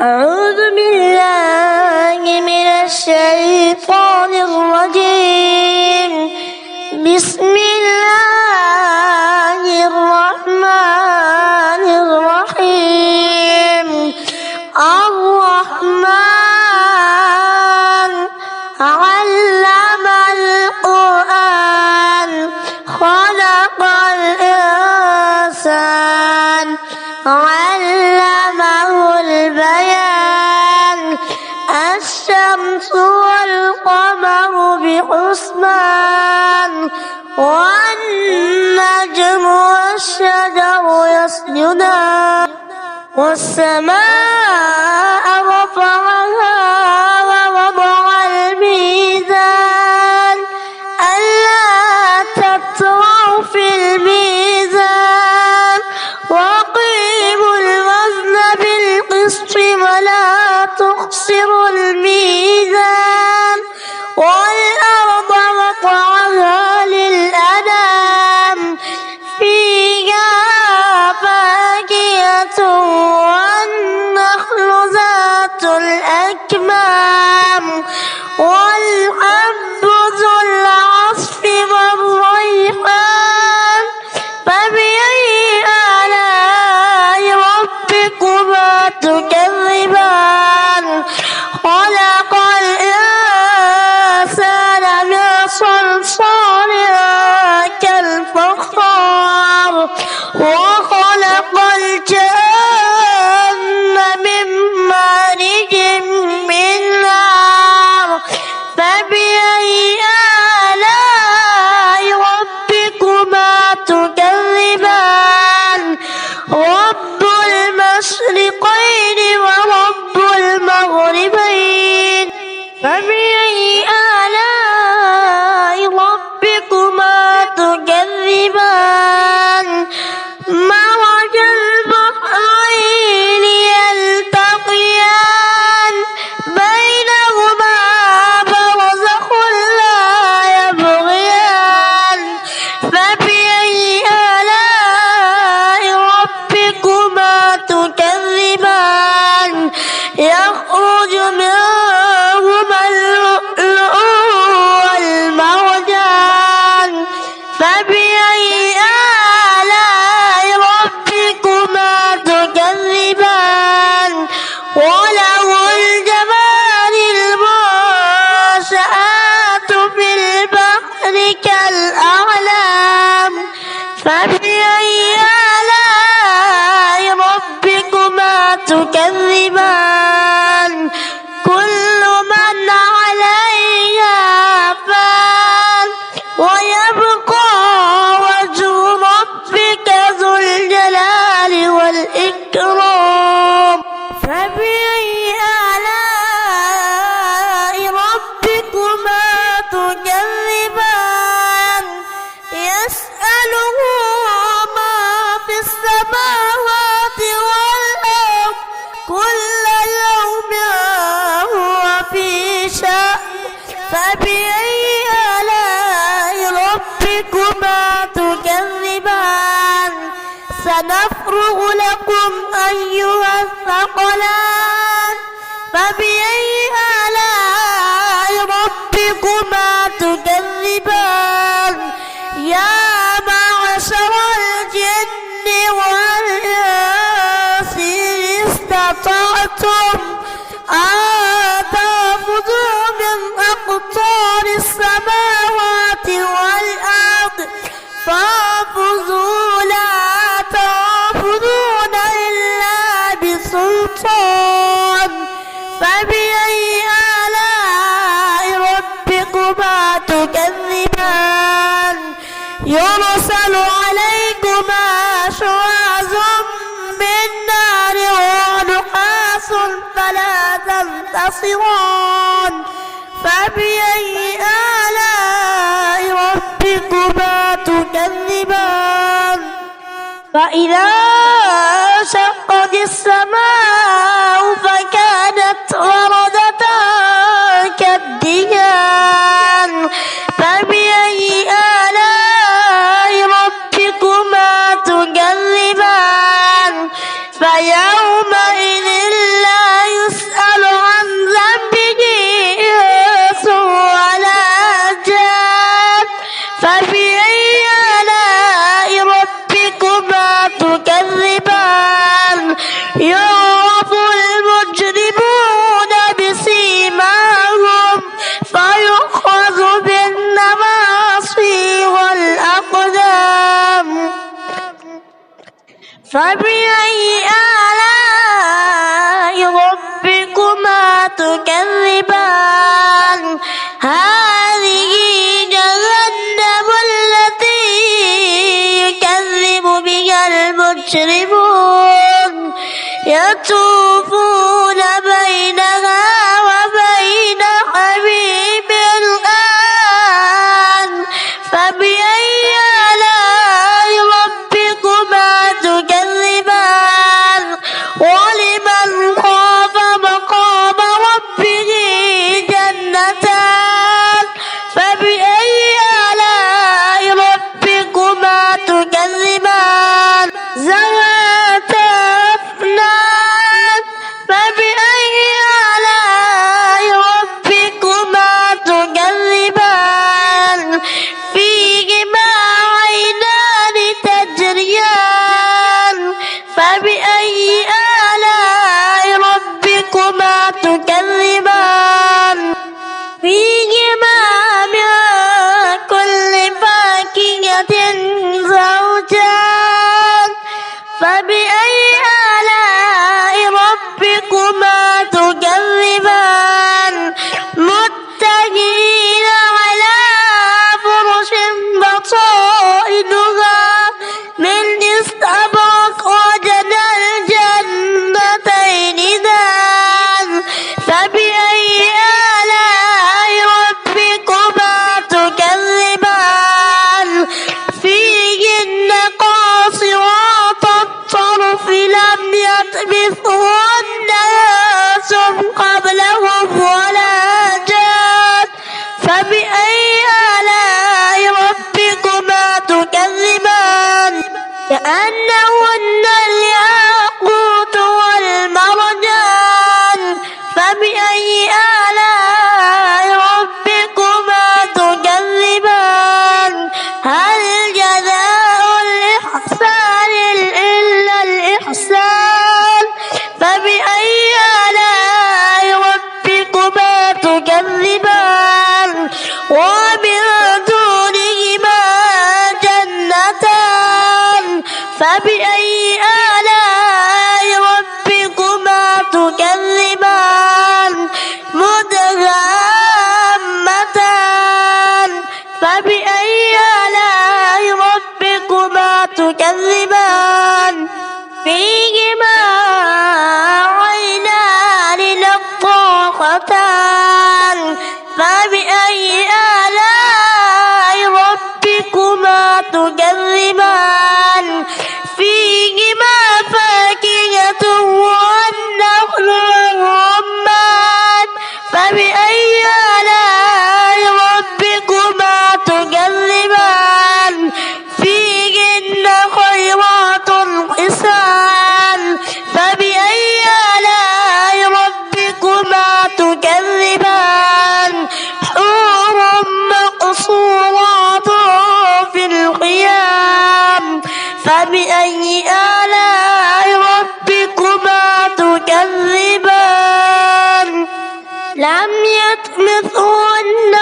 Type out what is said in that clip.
أعوذ بالله من الشيطان الرجيم. بسم الله الرحمن الرحيم. الرحمن علم القرآن خلق الإنسان علمه البيان. الشمس والقمر بحسبان والنجم والشجر يسجدان والسماء رفعها ووضع الميزان ألا تطغوا في الميزان وأقيموا الوزن بالقسط ولا تخسروا الميزان. والأرض وضعها للأنام فيها فاكهة والنخل ذات الأكمام والحب ذو العصف والريحان. فبأي آلاء ربكما تكذبان؟ خلق الإنسان من صلصال كالفخار وخلق الجن من مارج من نار. فبأي آلاء ربكما تكذبان؟ رب المشرقين ورب المغربين. فبأي آلاء ربكما تكذبان؟ مرج البحرين يلتقيان بينهما برزخ لا يبغيان. فبأي آلاء ربكما تكذبان؟ يخرج منهما اللؤلؤ والمرجان. فبأي آلاء ربكما تكذبان؟ وله الجوار المنشآت في البحر كالأعلام. فبأي آلاء ربكما تكذبان؟ كل من عليها فان ويبقى وجه ربك ذو الجلال والإكرام. فبأي آلاء ربكما تكذبان؟ يسأله ما في السماوات والأرض كل يوم هو في شأن. فبأي آلاء ربكما تكذبان؟ سنفرغ لكم أيها الثقلان. فبأي آلاء ربكما تكذبان؟ يا معشر الجن والإنس إن استطعتم أن تنفذوا من أقطار السماوات والأرض فانفذوا لا تنفذون إلا بسلطان. فبأي آلاء ربكما تكذبان؟ يرسل عليكما شواظ من نار ونحاس فلا تنتصران. فبأي آلاء ربكما تكذبان؟ فإذا انشقت السماء فكانت وردة كالدهان. فبأي آلاء ربكما تكذبان؟ فيومئذ لا فبأي آلاء ربكما تكذبان هذه جهنم التي يكذب بها المجرمون يطوفون بينها وبين حميم آن فبأي آلاء ربكما تكذبان ولمن خاف مقام ربه جنتان فبأي آلاء ربكما تكذبان ذواتا أفنان فبأي آلاء ربكما تكذبان فيهما عينان تجريان فبأي آلاء ربكما تكذبان فيهما من كل فاكهة زوجان فبأي آلاء ربكما تكذبان متكئين على فرش بطائنها من استبرق وجنى الجنتين دان فبأي آلاء ربكما تكذبان فيهن قاصرات الطرف لم يطمثهن إنس قبلهم ولا جان فبأي آلاء ربكما تكذبان كأنهن الياقوت والمرجان فبأي آلاء ربكما تكذبان هل جزاء الإحسان إلا الإحسان فبأي آلاء ربكما تكذبان ومن دونهما جنتان فبأي آلاء ربكما تكذبان مدهامتان فبأي آلاء ربكما تكذبان فيهما عينان نضاختان فبأي آلاء ربكما تكذبان فيهما فاكهة والنخل والرمان فبأي آلاء ربكما تكذبان فيهن خيرات حسان فبأي آلاء ربكما تكذبان حور مقصورات في الخيام فبأي آلاء ربكما تكذبان لم يطمثهن